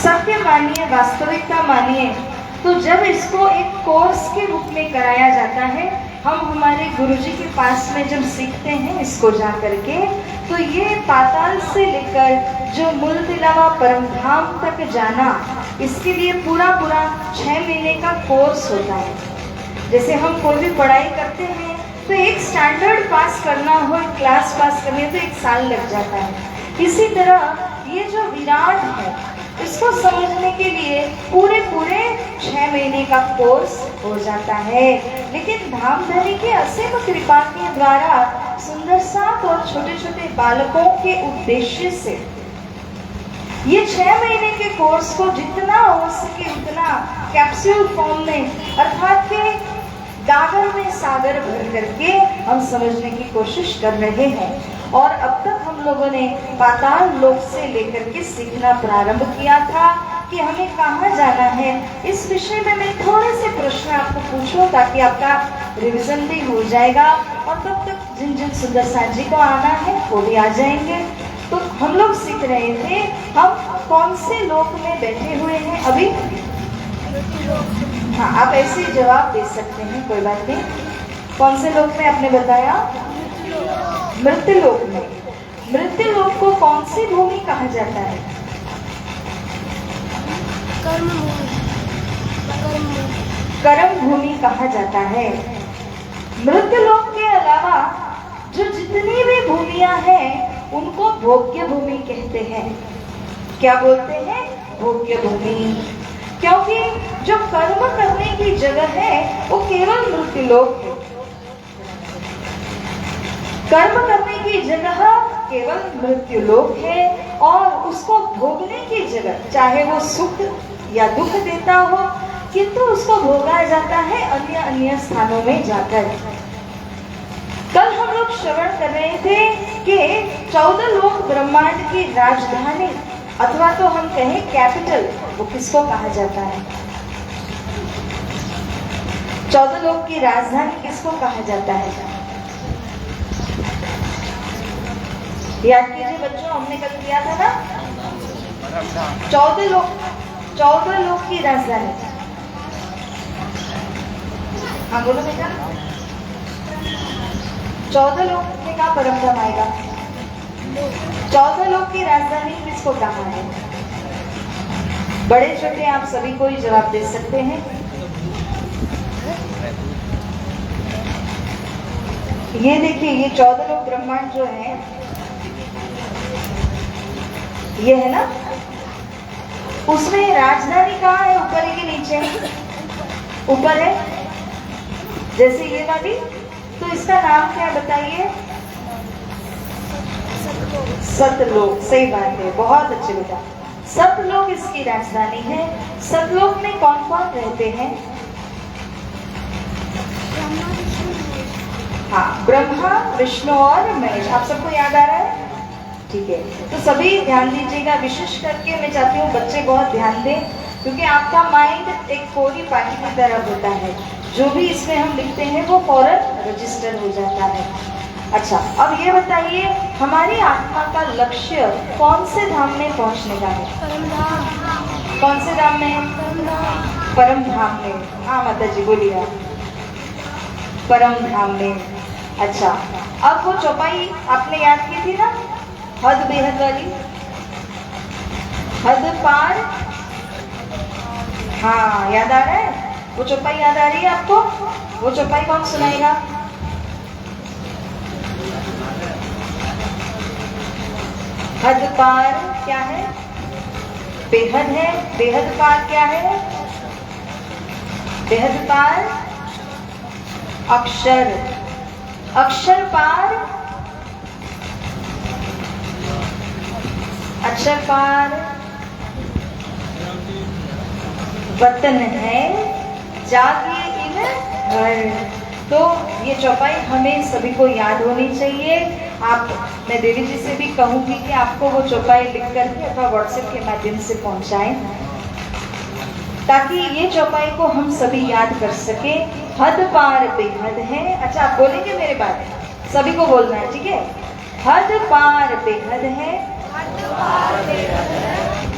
सत्य मानिए, वास्तविकता मानिए, तो जब इसको एक कोर्स के रूप में कराया जाता है, हम हमारे गुरुजी के पास में जब सीखते हैं इसको जा करके, तो ये पाताल से लेकर जो मूलतिलावा परम धाम तक जाना, इसके लिए पूरा 6 महीने का कोर्स होता है। जैसे हम कोई भी पढ़ाई करते हैं तो एक स्टैंडर्ड पास करना हो, एक क्लास पास करनी हो तो 1 साल लग जाता है। इसी तरह ये जो विराट है, इसको समझने के लिए पूरे 6 महीने का कोर्स हो जाता है। लेकिन धामधनी की असीम कृपा के द्वारा सुंदर साथ और छोटे छोटे बालकों के उद्देश्य से ये 6 महीने के कोर्स को जितना हो सके उतना कैप्सूल फॉर्म में, अर्थात के गागर में सागर भर करके हम समझने की कोशिश कर रहे हैं। और अब तक हम लोगों ने पाताल लोक से लेकर के सीखना प्रारंभ किया था कि हमें कहाँ जाना है। इस विषय में मैं थोड़े से प्रश्न आपको पूछूं ताकि आपका रिवीजन भी हो जाएगा, और तब तक जिन जिन सुंदर साथ जी को आना है वो भी आ जाएंगे। तो हम लोग सीख रहे थे हम कौन से लोक में बैठे हुए हैं अभी। हाँ, आप ऐसे ही जवाब दे सकते हैं, कोई बात नहीं। कौन से लोक में आपने बताया? मृत्यु लोक में। मृत्यु लोक को कौन सी भूमि कहा जाता है? कर्म भूमि कहा जाता है। मृत्यु लोक के अलावा जो जितनी भी भूमियां हैं उनको भोग्य भूमि कहते हैं। क्या बोलते हैं? भोग्य भूमि। क्योंकि जो कर्म करने की जगह है वो केवल मृत्यु लोक है। कर्म करने की जगह केवल मृत्यु लोक है, और उसको भोगने की जगह चाहे वो सुख या दुख देता हो, किंतु उसको भोगा जाता है अन्य अन्य स्थानों में जाकर। कल हम लोग श्रवण कर रहे थे कि 14 लोक ब्रह्मांड की राजधानी, अथवा तो हम कहें कैपिटल, वो किसको कहा जाता है? 14 लोक की राजधानी किसको कहा जाता है? याद कीजिए बच्चों, हमने कल किया था ना 14 लोक की राजधानी। हाँ बोलो बेटा। 14 लोक में कहा परम धाम आएगा? 14 लोक की राजधानी किसको कहा है? बड़े छोटे आप सभी को ही जवाब दे सकते हैं। ये देखिए, ये 14 लोक ब्रह्मांड जो है, ये है ना, उसमें राजधानी कहाँ है? ऊपर है कि नीचे? ऊपर है। जैसे ये वाली, तो इसका नाम क्या बताइए? सतलोक। सही बात है, बहुत अच्छे बेटा। सतलोक इसकी राजधानी है। सतलोक में कौन कौन रहते हैं? हाँ, ब्रह्मा, विष्णु और महेश। आप सबको याद आ रहा है? ठीक है, तो सभी ध्यान दीजिएगा। विशेष करके मैं चाहती हूँ बच्चे बहुत ध्यान दें, क्योंकि आपका माइंड एक कोरी पाटी की तरह होता है। जो भी इसमें हम लिखते हैं वो फौरन रजिस्टर हो जाता है। अच्छा, अब ये बताइए, हमारी आत्मा का लक्ष्य कौन से धाम में पहुंचने का है? कौन से धाम में? परम धाम में। हाँ माता जी बोलिए। परम धाम में। अच्छा, अब वो चौपाई आपने याद की थी ना, हद बेहद वाली, हद पार। हाँ, याद आ रहा है? वो चौपाई याद आ रही है आपको? वो चौपाई कौन सुनाएगा? हद पार क्या है? बेहद है। बेहद पार क्या है? बेहद पार अक्षर। अक्षर पार अक्षर पार वतन है, जागे इन घर। तो ये चौपाई हमें सभी को याद होनी चाहिए। आप, मैं देवी जी से भी कहूँगी कि आपको वो चौपाई लिख करके अथवा व्हाट्सएप के माध्यम से पहुँचाएं, ताकि ये चौपाई को हम सभी याद कर सके। हद पार बेहद है। अच्छा, आप बोलेंगे मेरे बारे? सभी को बोलना है, ठीक है? हद पार बेहद है,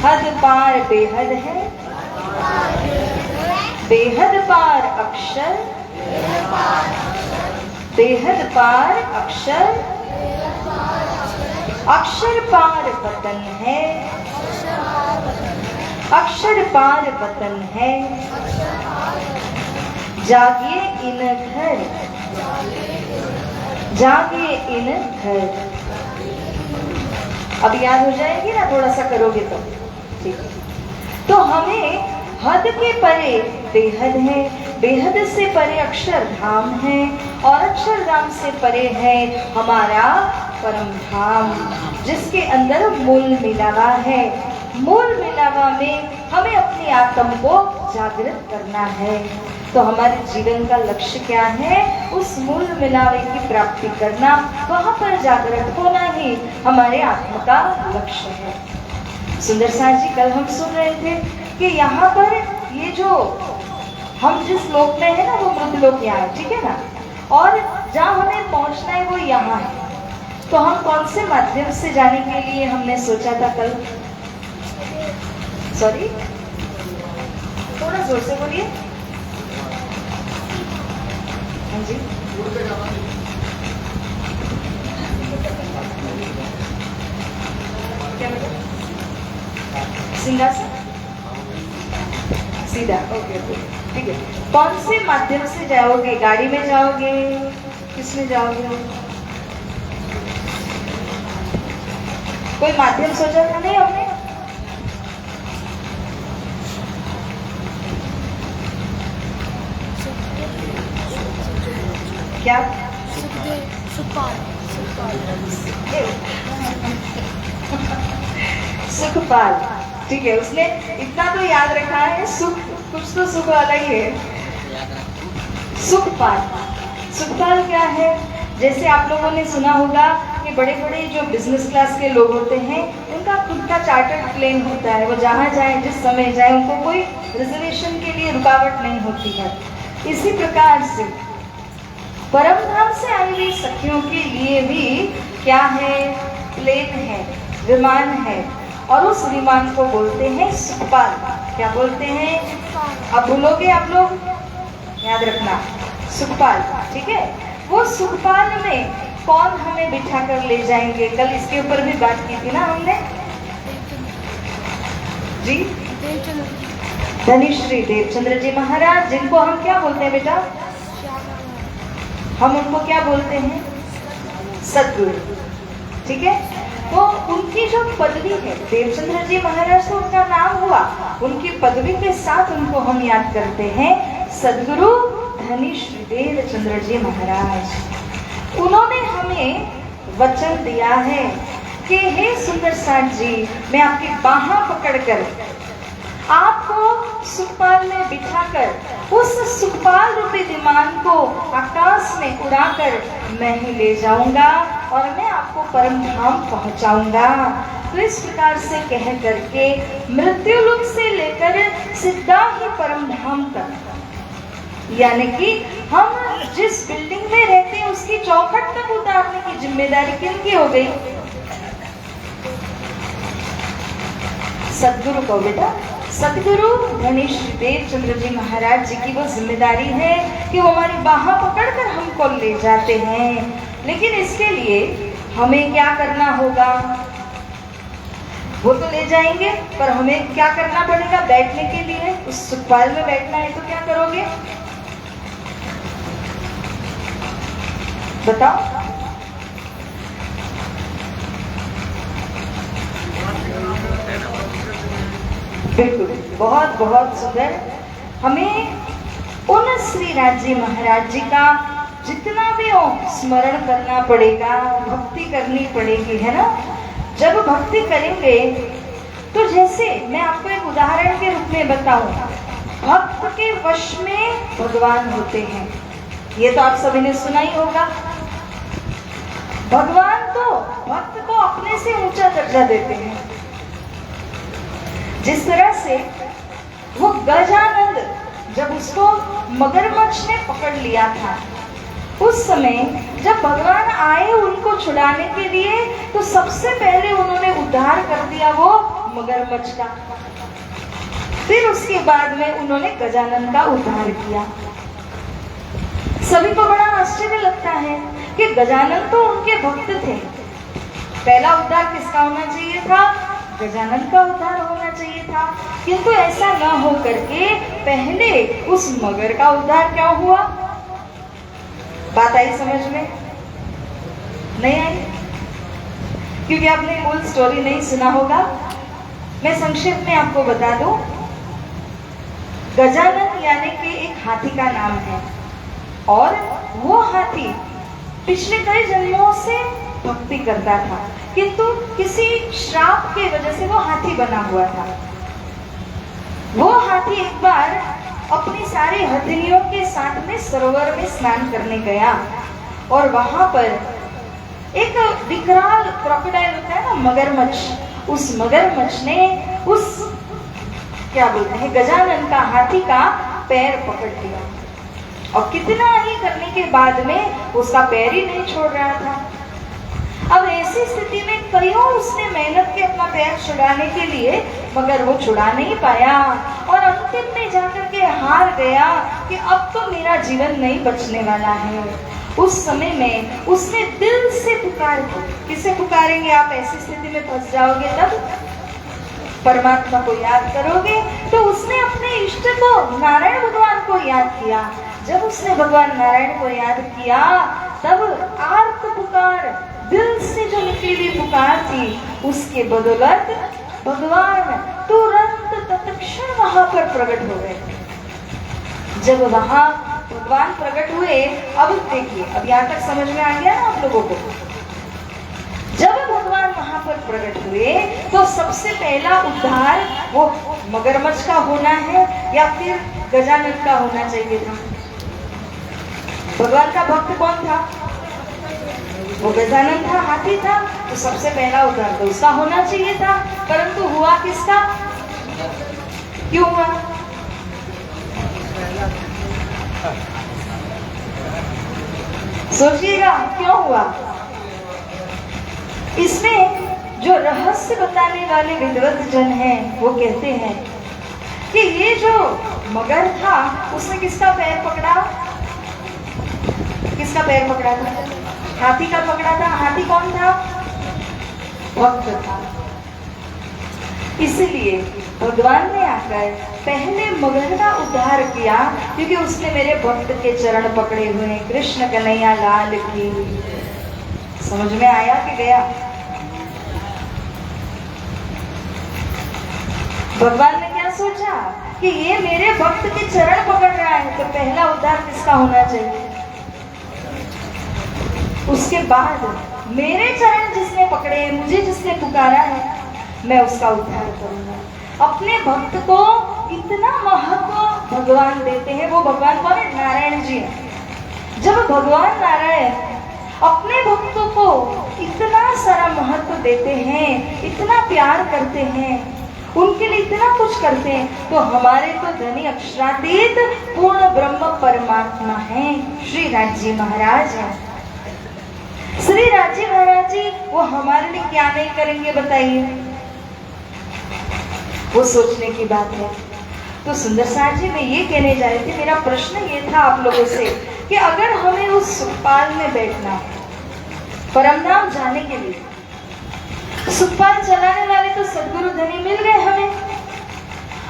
हद पार बेहद है, बेहद पार अक्षर, बेहद पार अक्षर, अक्षर पार वतन है, अक्षर पार वतन है, जागिए इन घर, जागिए इन घर। अब याद हो जाएगी ना, थोड़ा सा करोगे तो ठीक। तो हमें हद के परे बेहद है, बेहद से परे अक्षर धाम है, और अक्षर धाम से परे है हमारा परम धाम, जिसके अंदर मूल मिलावा है। मूल मिलावा में हमें अपनी आत्म को जागृत करना है। तो हमारे जीवन का लक्ष्य क्या है? उस मूल मिलावे की प्राप्ति करना, वहां पर जागृत होना ही हमारे आत्मा का लक्ष्य है। सुंदर सार जी, कल हम सुन रहे थे कि यहाँ पर ये जो हम जिस लोक में है ना, वो मृत लोक यहाँ है, ठीक है ना, और जहाँ हमें पहुँचना है वो यहाँ है। तो हम कौन से माध्यम से जाने के लिए हमने सोचा था कल? सॉरी, थोड़ा जोर से बोलिए। हाँ जी, क्या मतलब? सिंहासन सीधा, ओके ओके, ठीक है। कौन से माध्यम से जाओगे? गाड़ी में जाओगे, किसमें जाओगे? कोई माध्यम सोचा था नहीं हमने? क्या? सुखपाल, ठीक है। उसने इतना तो याद रखा है, सुख, कुछ तो सुख वाला ही है। सुखपाल, सुखपाल क्या है? जैसे आप लोगों ने सुना होगा कि बड़े बड़े जो बिजनेस क्लास के लोग होते हैं, उनका खुद का चार्टर्ड प्लेन होता है। वो जहाँ जाए, जिस समय जाए, उनको कोई रिजर्वेशन के लिए रुकावट नहीं होती है। इसी प्रकार से परम धाम से आई हुई सखियों के लिए भी क्या है? प्लेन है, विमान है, और उस विमान को बोलते हैं सुखपाल। क्या बोलते हैं? अब भूलोगे आप लोग, याद रखना, सुखपाल, ठीक है। वो सुखपाल में कौन हमें बिठा कर ले जाएंगे? कल इसके ऊपर भी बात की थी ना हमने जी। धनिश्री देवचंद्र जी महाराज, जिनको हम क्या बोलते हैं बेटा? हम उनको क्या बोलते हैं? सद्गुरु, ठीक है। तो उनकी जो पदवी है, देवचंद्र जी महाराज तो उनका नाम हुआ, उनकी पदवी के साथ उनको हम याद करते हैं सद्गुरु धनिश्री देवचंद्र जी महाराज। उन्होंने हमें वचन दिया है कि हे सुंदर सार जी, मैं आपकी बाहां पकड़कर आपको सुखपाल में बिठाकर उस सुखपाल रूपी विमान को आकाश में उड़ाकर मैं ही ले जाऊंगा और मैं आपको परम धाम पहुंचाऊंगा। तो इस प्रकार से कह करके मृत्यु लोक से लेकर सीधा ही परम धाम तक, यानी कि हम जिस बिल्डिंग में रहते हैं उसकी चौखट तक उतारने की जिम्मेदारी किनकी हो गई? सदगुरु को बेटा। सदगुरु धनिश्री देवचंद्र जी महाराज जी की वो जिम्मेदारी है कि वो हमारी बाहां पकड़कर हमको ले जाते हैं। लेकिन इसके लिए हमें क्या करना होगा? वो तो ले जाएंगे, पर हमें क्या करना पड़ेगा? बैठने के लिए उस सुखपाल में बैठना है तो क्या करोगे बताओ? बिल्कुल, बहुत बहुत सुंदर। हमें उन श्री राजी महाराज जी का जितना भी हो स्मरण करना पड़ेगा, भक्ति करनी पड़ेगी, है ना। जब भक्ति करेंगे तो जैसे मैं आपको एक उदाहरण के रूप में बताऊं, भक्त के वश में भगवान होते हैं, ये तो आप सभी ने सुना ही होगा। भगवान तो भक्त को अपने से ऊंचा दर्जा देते हैं। जिस तरह से वो गजानंद जब उसको मगरमच्छ ने पकड़ लिया था, उस समय जब भगवान आए उनको छुड़ाने के लिए, तो सबसे पहले उन्होंने उद्धार कर दिया वो मगरमच्छ का। फिर उसके बाद में उन्होंने गजानन का उद्धार किया। सभी को बड़ा आश्चर्य लगता है कि गजानन तो उनके भक्त थे। पहला उद्धार किसका होना चाहिए था? गजानन का उद्धार होना चाहिए था, किंतु ऐसा न हो करके पहले उस मगर का उद्धार क्या हुआ? बात आई समझ में? नहीं आई? क्योंकि आपने मूल स्टोरी नहीं सुना होगा। मैं संक्षेप में आपको बता दूं। गजानन यानी कि एक हाथी का नाम है, और वो हाथी पिछले कई जन्मों से भक्ति करता था, किंतु किसी श्राप की वजह से वो हाथी बना हुआ था। वो हाथी एक बार अपनी सारी हथिनियों के साथ में सरोवर में स्नान करने गया, और वहां पर एक विकराल क्रोकोडाइल होता है ना, मगरमच्छ, उस मगरमच्छ ने उस क्या बोलते हैं गजानन का, हाथी का पैर पकड़ लिया, और कितना ही करने के बाद में उसका पैर ही नहीं छोड़ रहा था। अब ऐसी स्थिति में कईयों उसने मेहनत के अपना पैर छुड़ाने के लिए, मगर वो छुड़ा नहीं पाया, और अंतिम में जाकर के हार गया कि अब तो मेरा जीवन नहीं बचने वाला है। उस समय में उसने दिल से पुकार की। किसे पुकारेंगे आप ऐसी स्थिति में फंस जाओगे? तब परमात्मा को याद करोगे। तो उसने अपने इष्ट को, नारायण भगवान को याद किया। जब उसने भगवान नारायण को याद किया, तब आर्त पुकार, दिल से जो निकली हुई पुकार थी, उसके बदौलत भगवान तुरंत तत्क्षण वहां पर प्रकट हो गए। जब वहां भगवान प्रकट हुए, अब देखिए, अब यहाँ तक समझ में आ गया ना आप लोगों को? जब भगवान वहां पर प्रकट हुए, तो सबसे पहला उद्धार वो मगरमच्छ का होना है या फिर गजानन का होना चाहिए था? भगवान का भक्त कौन था? वो गजानन था, हाथी था। तो सबसे पहला उद्धार तो उसका होना चाहिए था, परंतु हुआ किसका? क्यों हुआ? सोचिएगा क्यों हुआ? इसमें जो रहस्य बताने वाले विद्वत जन हैं, वो कहते हैं कि ये जो मगर था, उसने किसका पैर पकड़ा? किसका पैर पकड़ा था? हाथी का पकड़ा था। हाथी कौन था? भक्त था। इसलिए भगवान ने आकर पहले मगर का उद्धार किया, क्योंकि उसने मेरे भक्त के चरण पकड़े हुए हैं। कृष्ण कन्हैया लाल की। समझ में आया कि गया? भगवान ने क्या सोचा कि ये मेरे भक्त के चरण पकड़ रहा है, तो पहला उद्धार किसका होना चाहिए? उसके बाद मेरे चरण जिसने पकड़े हैं, मुझे जिसने पुकारा है, मैं उसका उद्धार करूंगा। अपने भक्त को इतना महत्व भगवान देते हैं। वो भगवान कौन है? नारायण जी हैं। जब भगवान नारायण अपने भक्तों को इतना सारा महत्व देते हैं, इतना प्यार करते हैं, उनके लिए इतना कुछ करते हैं, तो हमारे तो धनी अक्षरातीत पूर्ण ब्रह्म परमात्मा हैं, श्री राजी महाराज हैं। श्री राजी महाराज जी वो हमारे लिए क्या नहीं करेंगे बताइए? वो सोचने की बात है। तो सुंदर सार जी, मैं ये कहने जा रही थी, मेरा प्रश्न ये था आप लोगों से कि अगर हमें उस सुखपाल में बैठना है परमधाम जाने के लिए, सुखपाल चलाने वाले तो सदगुरु धनी मिल गए हमें,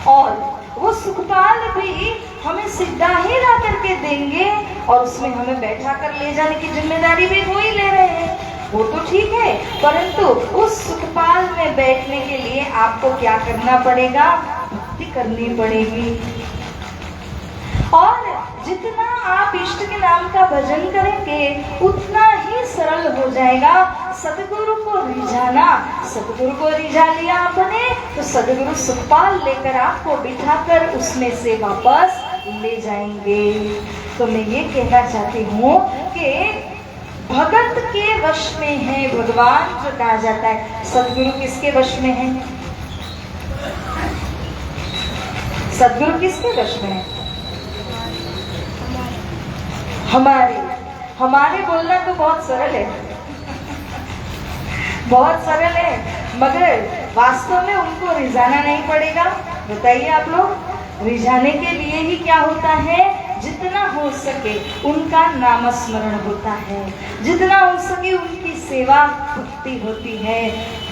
और वो सुखपाल भी हमें सीधा ही ला करके देंगे, और उसमें हमें बैठा कर ले जाने की जिम्मेदारी भी वो ही ले रहे हैं। वो तो ठीक है, परंतु उस सुखपाल में बैठने के लिए आपको क्या करना पड़ेगा? भक्ति करनी पड़ेगी। और जितना आप इष्ट के नाम का भजन करेंगे, उतना ही सरल हो जाएगा सदगुरु को रिझाना। सदगुरु को रिझा लिया आपने, तो सदगुरु सुखपाल लेकर आपको बिठाकर उसमें से वापस ले जाएंगे। तो मैं ये कहना चाहती हूँ कि भगत के वश में है भगवान, जो कहा जाता है। सदगुरु किसके वश में है? सदगुरु किसके वश में है? हमारे बोलना तो बहुत सरल है, बहुत सरल है, मगर वास्तव में उनको रिझाना नहीं पड़ेगा। बताइए आप लोग, रिझाने के लिए ही क्या होता है, जितना हो सके उनका नामस्मरण होता है, जितना हो सके उनकी सेवा भक्ति होती है।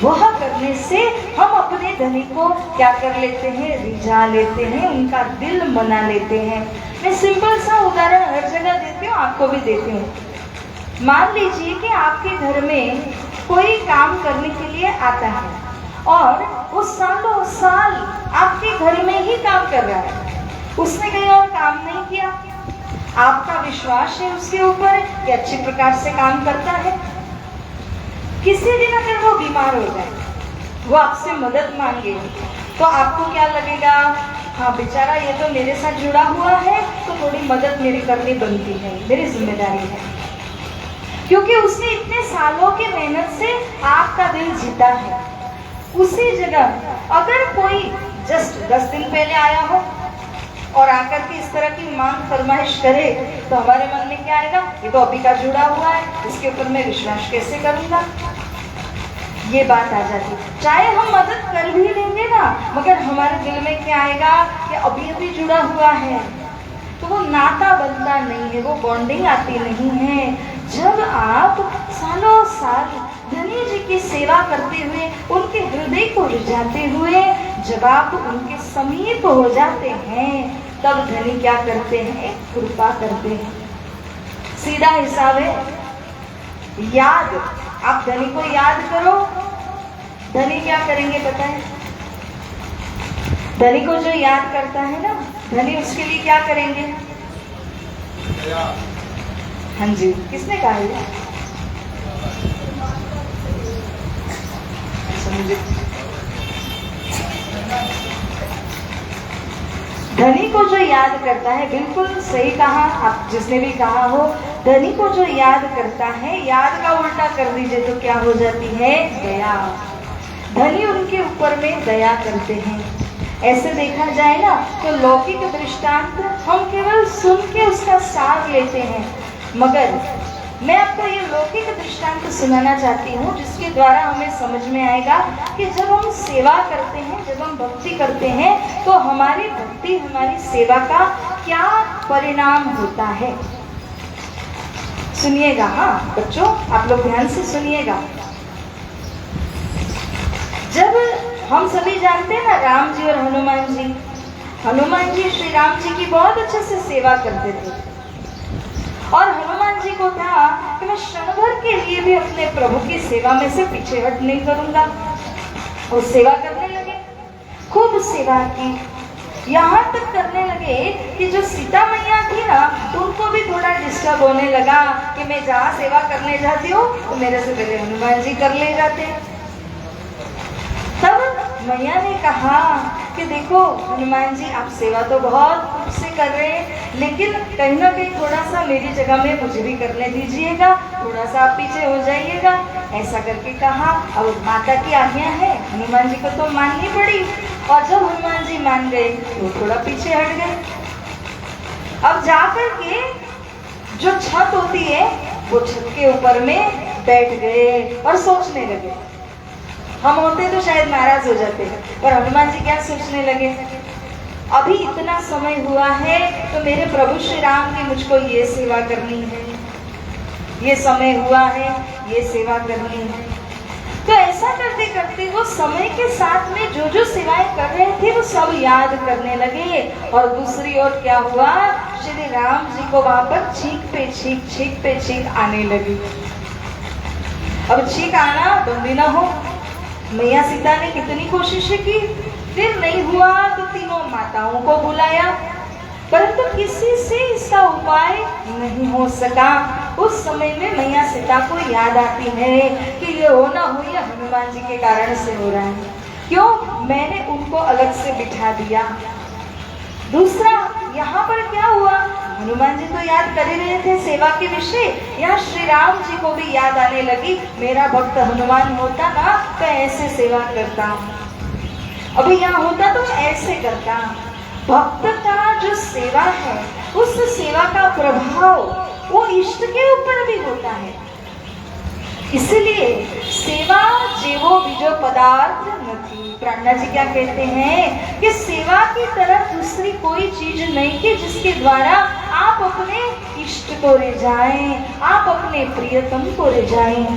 वह करने से हम अपने धनी को क्या कर लेते हैं, रिझा लेते हैं, उनका दिल मना लेते हैं। मैं सिंपल सा उदाहरण हर जगह देती हूँ, आपको भी देती हूँ। मान लीजिए कि आपके घर में कोई काम करने के लिए आता है और वो सालों साल आपके घर में ही काम कर रहा है, उसने कहीं और काम नहीं किया। आपका विश्वास है उसके ऊपर कि अच्छे प्रकार से काम करता है। किसी दिन अगर वो बीमार हो जाए, वो आपसे मदद मांगे, तो आपको क्या लगेगा, हाँ बेचारा ये तो मेरे साथ जुड़ा हुआ है, तो थोड़ी मदद मेरी करनी बनती है, मेरी जिम्मेदारी है, क्योंकि उसने इतने सालों की मेहनत से आपका दिल जीता है। उसी जगह अगर कोई जस्ट 10 दिन पहले आया हो और आकर के इस तरह की मांग फरमाइश करे, तो हमारे मन में क्या आएगा, ये तो अभी का जुड़ा हुआ है, इसके ऊपर मैं विश्वास कैसे करूंगा, ये बात आ जाती। चाहे हम मदद कर भी लेंगे ना, मगर हमारे दिल में क्या आएगा कि अभी अभी जुड़ा हुआ है, तो वो नाता बनता नहीं है, वो बॉन्डिंग आती नहीं है। जब आप सालों साल धनी जी की सेवा करते हुए, उनके हृदय को रिझाते हुए जब आप उनके समीप हो जाते हैं, तब धनी क्या करते हैं, कृपा करते हैं। सीधा हिसाब है, याद, आप धनी को याद करो, धनी क्या करेंगे पता है, धनी को जो याद करता है ना, धनी उसके लिए क्या करेंगे, हाँ जी, किसने कहा है, धनी को जो याद करता है, बिल्कुल सही कहा आप जिसने भी कहा हो, धनी को जो याद करता है, याद का उल्टा कर दीजिए तो क्या हो जाती है, दया। धनी उनके ऊपर में दया करते हैं। ऐसे देखा जाए ना तो लौकिक दृष्टांत हम केवल सुन के उसका सार लेते हैं, मगर मैं आपको ये लौकिक दृष्टांत सुनाना चाहती हूँ जिसके द्वारा हमें समझ में आएगा कि जब हम सेवा करते हैं, जब हम भक्ति करते हैं, तो हमारी भक्ति, हमारी सेवा का क्या परिणाम होता है। सुनिएगा, हाँ बच्चों आप लोग ध्यान से सुनिएगा। जब हम सभी जानते हैं ना, राम जी और हनुमान जी श्री राम जी की बहुत अच्छे से सेवा करते थे, और हनुमान जी को था कि मैं क्षण भर के लिए भी अपने प्रभु की सेवा में से पीछे हट नहीं करूंगा। और सेवा करने लगे, खूब सेवा की, यहाँ तक करने लगे कि जो सीता मैया थी ना, उनको भी थोड़ा डिस्टर्ब होने लगा कि मैं जहाँ सेवा करने जाती हूँ तो मेरे से पहले हनुमान जी कर ले जाते। तब मैया ने कहा कि देखो हनुमान जी, आप सेवा तो बहुत खूब से कर रहे हैं, लेकिन कहीं ना कहीं थोड़ा सा मेरी जगह में मुझे भी करने दीजिएगा, थोड़ा सा आप पीछे हो जाइएगा। ऐसा करके कहा। अब माता की आज्ञा है, हनुमान जी को तो माननी पड़ी, और जब हनुमान जी मान गए तो थोड़ा पीछे हट गए। अब जाकर के जो छत होती है, वो छत के ऊपर में बैठ गए और सोचने लगे। हम होते तो शायद नाराज हो जाते, पर हनुमान जी क्या सोचने लगे, अभी इतना समय हुआ है तो मेरे प्रभु श्री राम की मुझको ये सेवा करनी है, ये समय हुआ है ये सेवा करनी है। तो ऐसा करते करते वो समय के साथ में जो जो सेवाएं कर रहे थे वो सब याद करने लगे। और दूसरी ओर क्या हुआ, श्री राम जी को वहां पर छींक पे छींक आने लगी। अब छींक आना बंदी ना हो, मैया सीता ने कितनी कोशिशें की, फिर नहीं हुआ तो तीनों माताओं को बुलाया, परंतु किसी से इसका उपाय नहीं हो सका। उस समय में मैया सीता को याद आती है कि ये हो ना हो, ये हनुमान जी के कारण से हो रहा है, क्यों, मैंने उनको अलग से बिठा दिया। दूसरा यहाँ पर क्या हुआ, हनुमान जी तो याद कर ही रहे थे सेवा के विषय, यहाँ श्री राम जी को भी याद आने लगी, मेरा भक्त हनुमान होता ना तो ऐसे सेवा करता, अभी यहाँ होता तो ऐसे करता। भक्त का जो सेवा है, उस सेवा का प्रभाव वो इष्ट के ऊपर भी होता है। इसलिए सेवा जेवो बीजो पदार्थ नहीं। प्राणा जी क्या कहते हैं कि सेवा की तरह दूसरी कोई चीज नहीं कि जिसके द्वारा आप अपने इष्ट को ले जाएं, आप अपने प्रियतम को ले जाएं।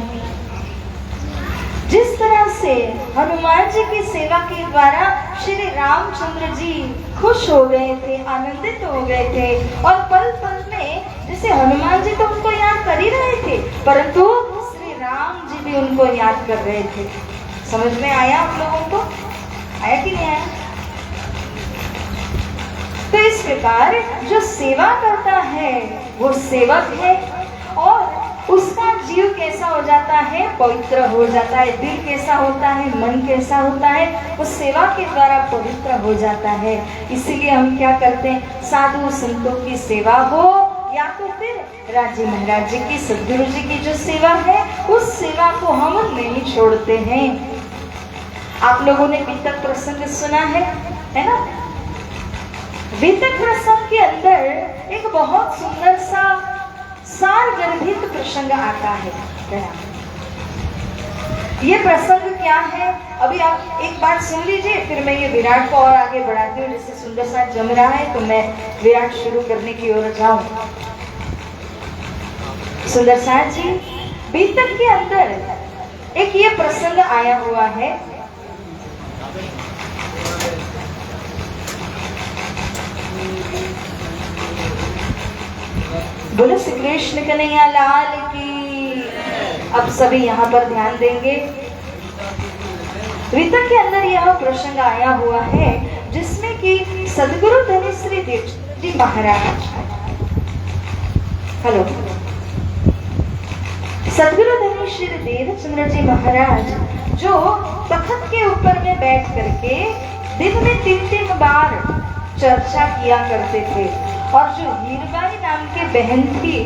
जिस तरह से हनुमान जी की सेवा के द्वारा श्री रामचंद्र जी खुश हो गए थे, आनंदित हो गए थे, और पल पल में जैसे हनुमान जी तो उनको याद कर ही रहे थे, परंतु श्री राम जी भी उनको याद कर रहे थे। समझ में आया आप लोगों को? आया कि नहीं आया? तो इस प्रकार जो सेवा करता है वो सेवक है, और उसका जीव कैसा हो जाता है? पवित्र हो जाता है। दिल कैसा होता है? मन कैसा होता है? वो सेवा के द्वारा पवित्र हो जाता है। इसीलिए हम क्या करते हैं? साधु संतों की सेवा हो या तो फिर राजी महाराज जी की, सदगुरु जी की जो सेवा है उस सेवा को हम नहीं छोड़ते हैं। आप लोगों ने बीतक प्रसंग सुना है ना? बीतक प्रसंग के अंदर एक बहुत सुंदर सा सारगर्भित प्रसंग आता है। ये प्रसंग क्या है? अभी आप एक बात सुन लीजिए, फिर मैं ये विराट को और आगे बढ़ाती हूँ। जैसे सुंदर सा जम रहा है तो मैं विराट शुरू करने की ओर जाऊं। सुंदर सा जी, बीतक के अंदर एक ये प्रसंग आया हुआ है। बोलो श्री कृष्ण कन्हैया लाल की। अब सभी यहाँ पर ध्यान देंगे। बीतक के अंदर यह प्रसंग आया हुआ है जिसमें कि सदगुरु धनीश्री देव जी महाराज, हेलो, सदगुरु धनीश्री देवचंद्र जी महाराज जो तखत के ऊपर में बैठ करके दिन में 3-3 बार चर्चा किया करते थे, और जो हीरबाई नाम की बहन थी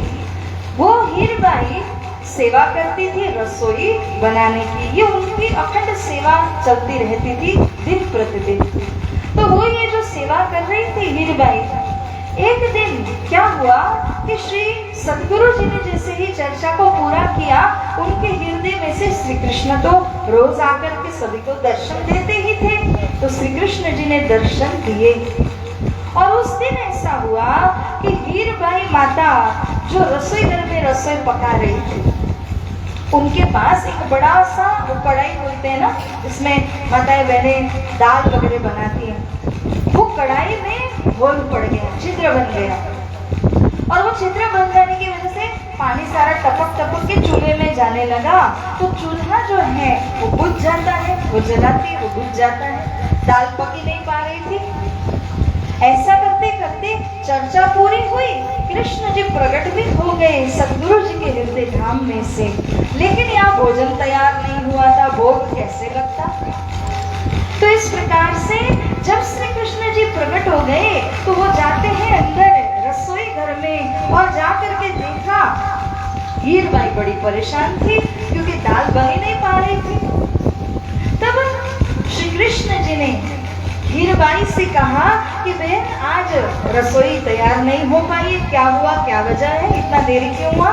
वो हीरबाई सेवा करती थी रसोई बनाने की। ये उनकी अखंड सेवा चलती रहती थी दिन प्रतिदिन। तो वो ये जो सेवा कर रही थी हीरबाई, एक दिन क्या हुआ कि श्री सदगुरु जी ने जैसे ही चर्चा को पूरा किया, उनके हृदय में से श्री कृष्ण तो रोज आकर के सभी को दर्शन देते ही थे, तो श्री कृष्ण जी ने दर्शन दिए। और उस दिन ऐसा हुआ कि हीरबाई माता जो रसोई घर में रसोई पका रही थी, उनके पास एक बड़ा सा वो कढ़ाई बोलते हैं ना, जिसमें माताएं बहनें दाल वगैरह बनाती हैं, वो कढ़ाई में होल पड़ गया, छिद्र बन गया, और वो छिद्र बन जाने की वजह से पानी सारा टपक टपक के चूल्हे में जाने लगा। तो चूल्हा जो है वो बुझ जाता है, वो जलाती है, वो बुझ जाता है, दाल पकी नहीं पा रही थी। ऐसा करते करते चर्चा पूरी हुई, कृष्ण जी प्रकट भी हो गए सदगुरु जी के हृदय धाम में से, लेकिन यहाँ भोजन तैयार नहीं हुआ था, भोग कैसे लगता? तो इस प्रकार से जब श्री कृष्ण जी प्रकट हो गए तो वो जाते हैं अंदर रसोई घर में, और जाकर के देखा हीरबाई बड़ी परेशान थी क्योंकि दाल बन ही नहीं पा रही थी। तब श्री कृष्ण जी ने हीरबाई से कहा कि बहन आज रसोई तैयार नहीं हो पाई, क्या हुआ, क्या वजह है, इतना देरी क्यों हुआ?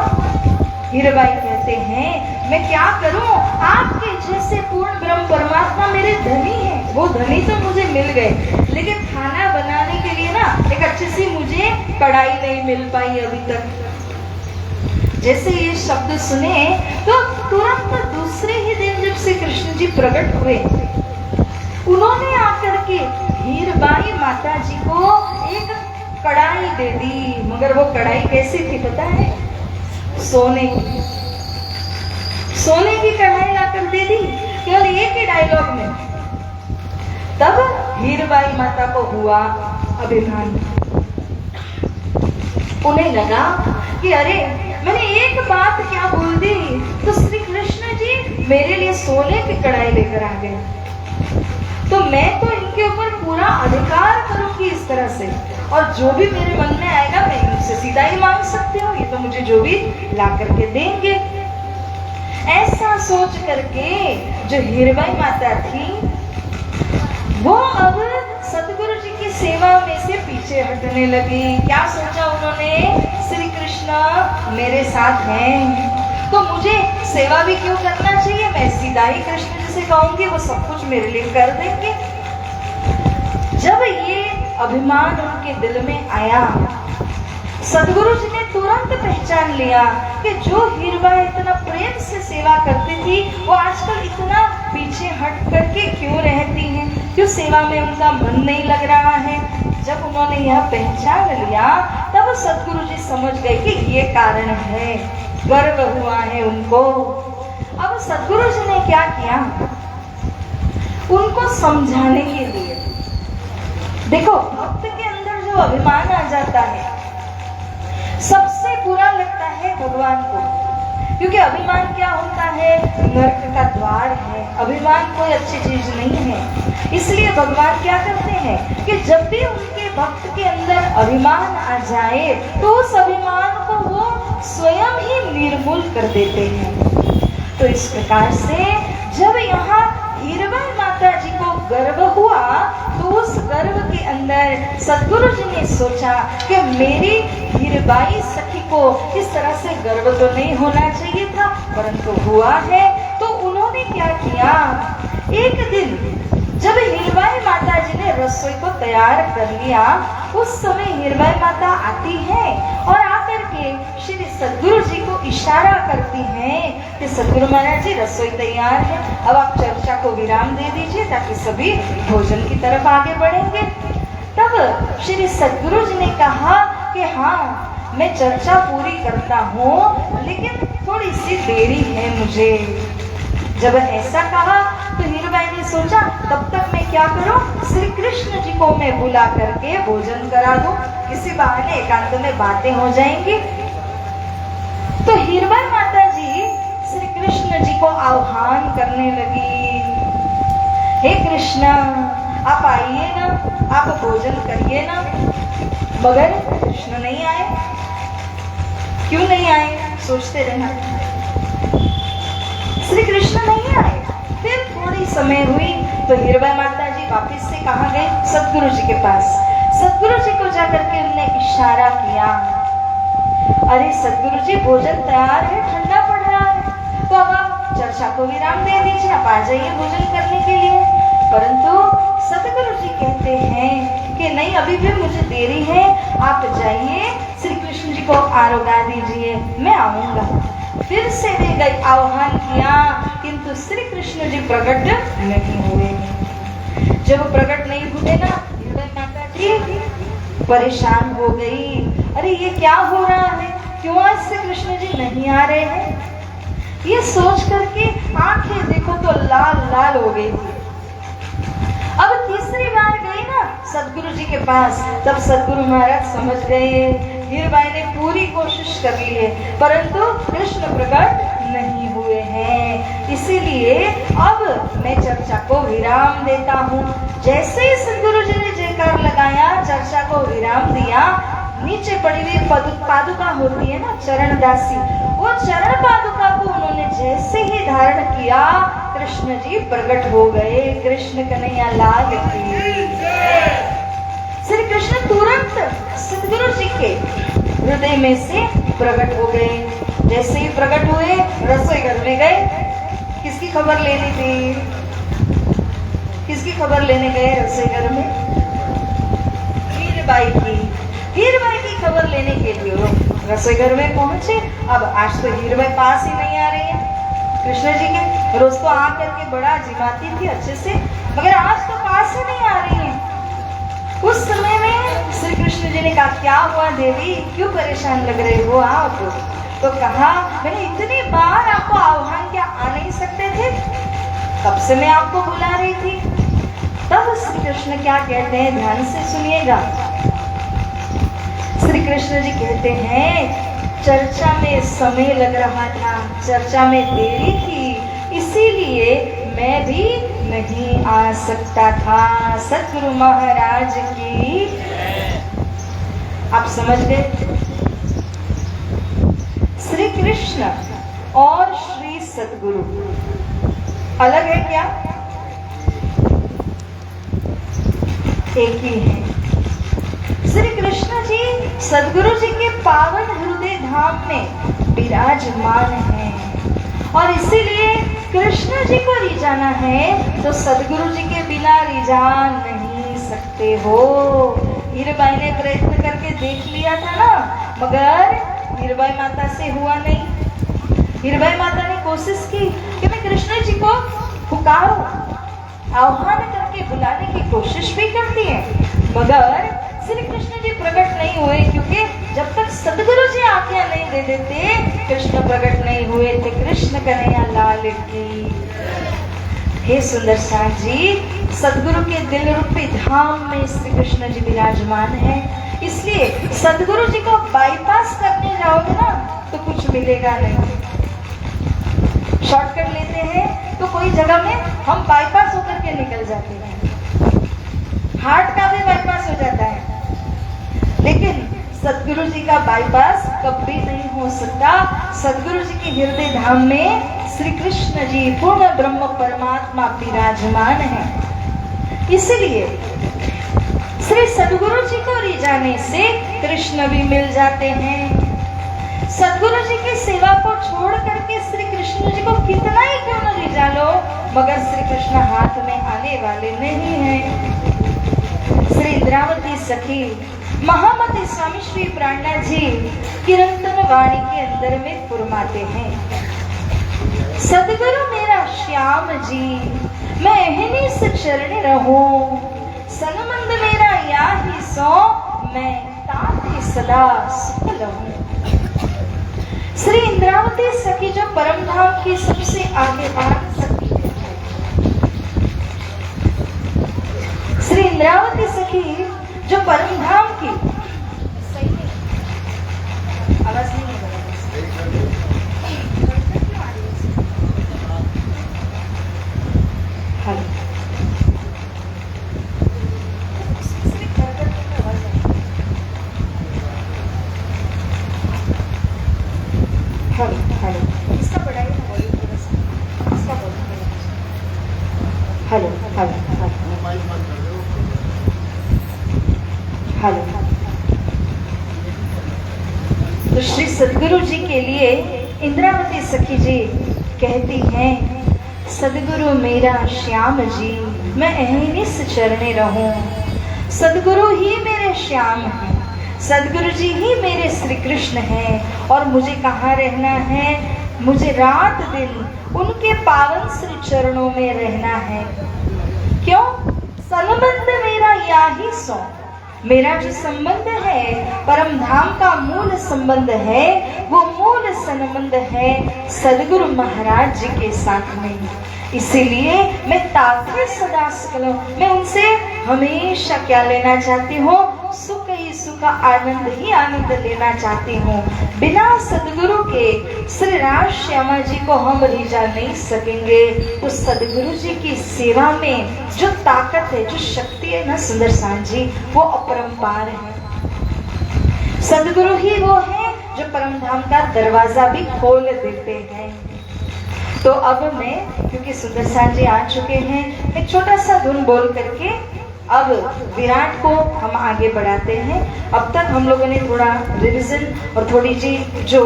हीरबाई कहते हैं मैं क्या करूं, आपके जैसे पूर्ण ब्रह्म परमात्मा मेरे धनी है, वो धनी तो मुझे मिल गए, लेकिन खाना बनाने के लिए ना एक अच्छी सी मुझे कढ़ाई नहीं मिल पाई अभी तक। जैसे ये शब्द सुने तो तुरंत दूसरे ही दिन जब श्री कृष्ण जी प्रकट हुए, उन्होंने आकर के हीरबाई माता जी को एक कढ़ाई दे दी, मगर वो कढ़ाई कैसी थी पता है? सोने की कढ़ाई लाकर दे दी, केवल एक ही डायलॉग में। तब हीरबाई माता को हुआ अभिमान, उन्हें लगा कि अरे मैंने एक बात क्या बोल दी, तो श्री कृष्ण जी मेरे लिए सोने की कढ़ाई लेकर आ गए, तो मैं तो इनके ऊपर पूरा अधिकार करूंगी इस तरह से, और जो भी मेरे मन में आएगा मैं इनसे सीधा ही मांग सकती हूँ, ये तो मुझे जो भी ला करके देंगे। ऐसा सोच करके जो हीरबाई माता थी वो अब सतगुरु जी की सेवा में से पीछे हटने लगी। क्या सोचा उन्होंने? श्री कृष्ण मेरे साथ हैं तो मुझे सेवा भी क्यों करना चाहिए, मैं सीधा ही कृष्ण जी से कहूंगी, वो सब कुछ मेरे लिए कर देंगे। जब ये अभिमान उनके दिल में आया, सदगुरु जी ने तुरंत पहचान लिया कि जो हीरबाई इतना प्रेम से सेवा करती थी वो आजकल इतना पीछे हट करके क्यों रहती हैं, क्यों सेवा में उनका मन नहीं लग रहा है। जब उन्होंने यह पहचान लिया तब सदगुरु जी समझ गए कि ये कारण है, गर्व हुआ है उनको। अब सदगुरु जी ने क्या किया, उनको समझाने के लिए, देखो भक्त के अंदर जो अभिमान आ जाता है सबसे बुरा लगता है भगवान को, क्योंकि अभिमान क्या होता है, नरक का द्वार है, अभिमान कोई अच्छी चीज नहीं है। इसलिए भगवान क्या करते हैं कि जब भी उनके भक्त के अंदर अभिमान आ जाए तो उस अभिमान को वो स्वयं ही निर्मूल कर देते हैं। तो इस प्रकार से जब यहाँ हीरबाई माता जी को गर्व हुआ तो उस गर्व के अंदर सदगुरु जी ने सोचा कि मेरी हीरबाई सखी को इस तरह से गर्व तो नहीं होना चाहिए था, परंतु हुआ है। तो उन्होंने क्या किया, एक दिन जब हीरबाई माता जी ने रसोई को तैयार कर लिया, उस समय हीरबाई माता आती है और आकर के श्री सदगुरु जी को इशारा करती हैं कि सदगुरु महाराज जी रसोई तैयार है, अब आप चर्चा को विराम दे दीजिए ताकि सभी भोजन की तरफ आगे बढ़ेंगे। तब श्री सदगुरु जी ने कहा कि हाँ मैं चर्चा पूरी करता हूँ लेकिन थोड़ी सी देरी है मुझे। जब ऐसा कहा तो हीरबाई ने सोचा तब तक मैं क्या करूं, श्री कृष्ण जी को मैं बुला करके भोजन करा दूं, इसी बहाने एकांत में बातें हो जाएंगी। तो हीरबाई माता जी श्री कृष्ण जी को आह्वान करने लगी, हे कृष्ण आप आइए ना, आप भोजन करिए ना। मगर कृष्ण नहीं आए, क्यों नहीं आए सोचते रहना, श्री कृष्ण नहीं आए। फिर थोड़ी समय हुई तो हीरबाई माता जी वापस से कहाँ गए, सदगुरु जी के पास। सदगुरु जी को जाकर के उन्होंने इशारा किया, अरे सदगुरु जी भोजन तैयार है, ठंडा पड़ रहा है, तो अब आप चर्चा को विराम दे दीजिए, आप आ जाइए भोजन करने के लिए। परंतु सदगुरु जी कहते हैं कि नहीं अभी भी मुझे देरी है, आप जाइए श्री कृष्ण जी को आरोगा दीजिए, मैं आऊंगा। फिर से वे गए, आह्वान किया, किंतु श्री कृष्ण जी प्रकट नहीं हुए। जब प्रकट नहीं हुए ना, हीरबाई माता जी परेशान हो गई, अरे ये क्या हो रहा है, क्यों आज श्री कृष्ण जी नहीं आ रहे हैं। ये सोच करके आंखें देखो तो लाल लाल हो गई थी। अब तीसरी बार गई ना सदगुरु जी के पास, तब सदगुरु महाराज समझ गए हीरबाई ने पूरी कोशिश कर ली है परंतु कृष्ण प्रकट नहीं हुए हैं, इसीलिए अब मैं चर्चा को विराम देता हूँ। जैसे ही सदगुरु जी ने जयकार लगाया, चर्चा को विराम दिया, नीचे पड़ी हुई पादुका होती है ना चरण दासी, वो चरण पादुका को उन्होंने जैसे ही धारण किया, कृष्ण जी प्रकट हो गए। कृष्ण कन्हैया लाल की। श्री कृष्ण तुरंत सदगुरु जी के हृदय में से प्रकट हो गए। जैसे ही प्रकट हुए रसोई घर में गए, किसकी खबर लेनी थी, किसकी खबर लेने गए रसोई घर में, हीरबाई की। हीरबाई की खबर लेने के लिए वो रसोई घर में पहुंचे। अब आज तो हीरबाई पास ही नहीं आ रही है कृष्ण जी के, रोज तो आ करके बड़ा जिमाती थी अच्छे से, मगर आज तो पास ही नहीं आ रही है। उस समय में श्री कृष्ण जी ने कहा क्या हुआ देवी, क्यों परेशान लग रहे हो आप। तो कहा मैंने इतनी बार आपको आह्वान किया, आ नहीं सकते थे, कब से मैं आपको बुला रही थी। तब श्री कृष्ण क्या कहते हैं, ध्यान से सुनिएगा। श्री कृष्ण जी कहते हैं चर्चा में समय लग रहा था, चर्चा में देरी थी, इसीलिए मैं भी नहीं आ सकता था। सतगुरु महाराज की। आप समझ गए, श्री कृष्ण और श्री सतगुरु अलग है क्या, एक ही है। श्री कृष्ण जी सदगुरु जी के पावन हृदय धाम में विराजमान है। और इसीलिए कृष्ण जी को रिझाना है तो सदगुरु जी के बिना रिझान नहीं सकते हो। हीराबाई ने प्रयत्न करके देख लिया था ना, मगर हीराबाई माता से हुआ नहीं। हीराबाई माता ने कोशिश की कि मैं कृष्ण जी को पुकारो, आह्वान करके बुलाने की कोशिश भी करती है, मगर श्री कृष्ण जी प्रकट नहीं हुए, क्योंकि जब तक सदगुरु जी आज्ञा नहीं दे देते कृष्ण प्रकट नहीं हुए थे। कृष्ण कन्हैया लाल की। हे सुंदर साथ जी, सदगुरु के दिल रूपी धाम में श्री कृष्ण जी विराजमान है। इसलिए सदगुरु जी को बाईपास करने जाओगे ना तो कुछ मिलेगा नहीं। शॉर्टकट लेते हैं तो कोई जगह में हम बाईपास होकर के निकल जाते हैं, हार्ट का भी बाईपास हो जाता है, लेकिन सदगुरु जी का बाईपास कभी नहीं हो सकता। सदगुरु जी के हृदय धाम में श्री कृष्ण जी पूर्ण ब्रह्म परमात्मा विराजमान है। इसलिए श्री सदगुरु जी को रिझाने से कृष्ण भी मिल जाते हैं। सदगुरु जी की सेवा को छोड़ करके श्री कृष्ण जी को कितना ही क्यों न रिझा लो, मगर श्री कृष्ण हाथ में आने वाले नहीं हैं। श्री इंद्रावती सखी महामती स्वामी श्री प्राणनाथ जी कीर्तन वाणी के अंदर में फुरमाते हैं, सदगुरु मेरा श्याम जी मैं एहनी से चरण रहूं, सनमंद मेरा या ही सो मैं ताते सदा सुख लहूं। श्री इंद्रावती सखी जो परम धाम की सबसे आगे बात सखी है, श्री इंद्रावती सखी जो परम धाम की आवाज नहीं है, इसका बढ़ाइए ना वॉल्यूम थोड़ा सा, इसका वॉल्यूम हेलो हेलो हेलो। तो श्री सदगुरु जी के लिए इंद्रावती सखी जी कहती हैं, सदगुरु मेरा श्याम जी मैं अहनिस चरणे रहूं, सदगुरु ही मेरे श्याम हैं, सदगुरु जी ही मेरे श्री कृष्ण हैं, और मुझे कहाँ रहना है, मुझे रात दिन उनके पावन श्री चरणों में रहना है। क्यों? संबंध मेरा या ही सो, मेरा जो संबंध है परम धाम का मूल संबंध है, वो मूल संबंध है सदगुरु महाराज जी के साथ में। इसीलिए मैं ताते सदा सकलो, मैं उनसे हमेशा क्या लेना चाहती हूँ, सुख ही सुख, आनंद ही आनंद लेना चाहती हूँ। बिना सदगुरु के श्री राज श्यामा जी को हम रिझा नहीं सकेंगे। उस सदगुरु जी की सेवा में जो ताकत है, जो शक्ति है ना सुंदर साथ जी, वो अपरंपार है। सदगुरु ही वो है जो परम धाम का दरवाजा भी खोल देते हैं। तो अब मैं, क्योंकि सुंदर साथ जी आ चुके हैं, एक छोटा सा धुन बोल करके अब विराट को हम आगे बढ़ाते हैं। अब तक हम लोगों ने थोड़ा रिविजन और थोड़ी जी जो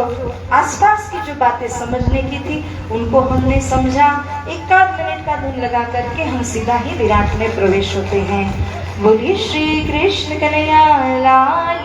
आसपास की जो बातें समझने की थी उनको हमने समझा। एक आध मिनट का धुन लगा करके हम सीधा ही विराट में प्रवेश होते हैं। बोलिए श्री कृष्ण कन्हैया लाल